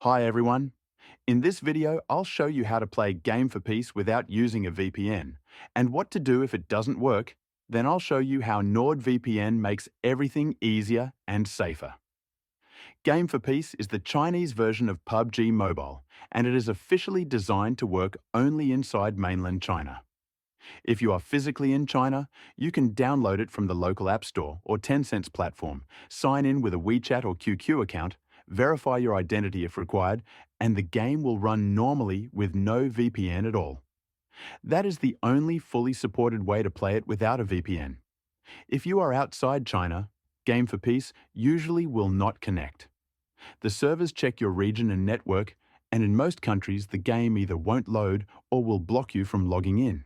Hi everyone. In this video, I'll show you how to play Game for Peace without using a VPN, and what to do if it doesn't work. Then I'll show you how NordVPN makes everything easier and safer. Game for Peace is the Chinese version of PUBG Mobile, and it is officially designed to work only inside mainland China. If you are physically in China, you can download it from the local App Store or Tencent's platform, sign in with a WeChat or QQ account, verify your identity if required, and the game will run normally with no VPN at all. That is the only fully supported way to play it without a VPN. If you are outside China, Game for Peace usually will not connect. The servers check your region and network, and in most countries the game either won't load or will block you from logging in.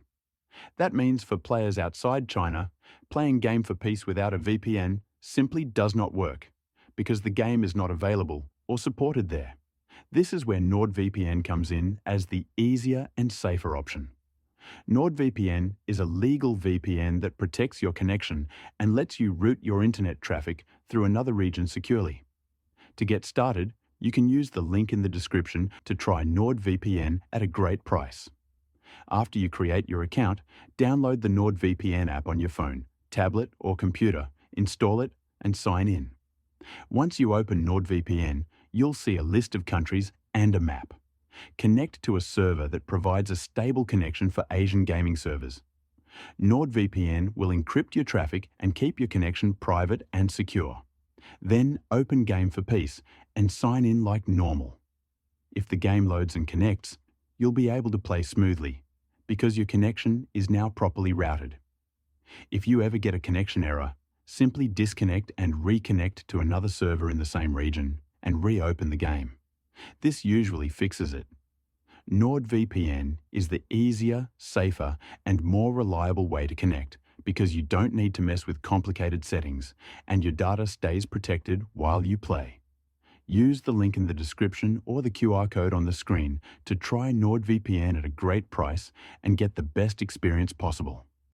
That means for players outside China, playing Game for Peace without a VPN simply does not work, because the game is not available or supported there. This is where NordVPN comes in as the easier and safer option. NordVPN is a legal VPN that protects your connection and lets you route your internet traffic through another region securely. To get started, you can use the link in the description to try NordVPN at a great price. After you create your account, download the NordVPN app on your phone, tablet or computer, install it and sign in. Once you open NordVPN, you'll see a list of countries and a map. Connect to a server that provides a stable connection for Asian gaming servers. NordVPN will encrypt your traffic and keep your connection private and secure. Then open Game for Peace and sign in like normal. If the game loads and connects, you'll be able to play smoothly because your connection is now properly routed. If you ever get a connection error, simply disconnect and reconnect to another server in the same region and reopen the game. This usually fixes it. NordVPN is the easier, safer, and more reliable way to connect because you don't need to mess with complicated settings and your data stays protected while you play. Use the link in the description or the QR code on the screen to try NordVPN at a great price and get the best experience possible.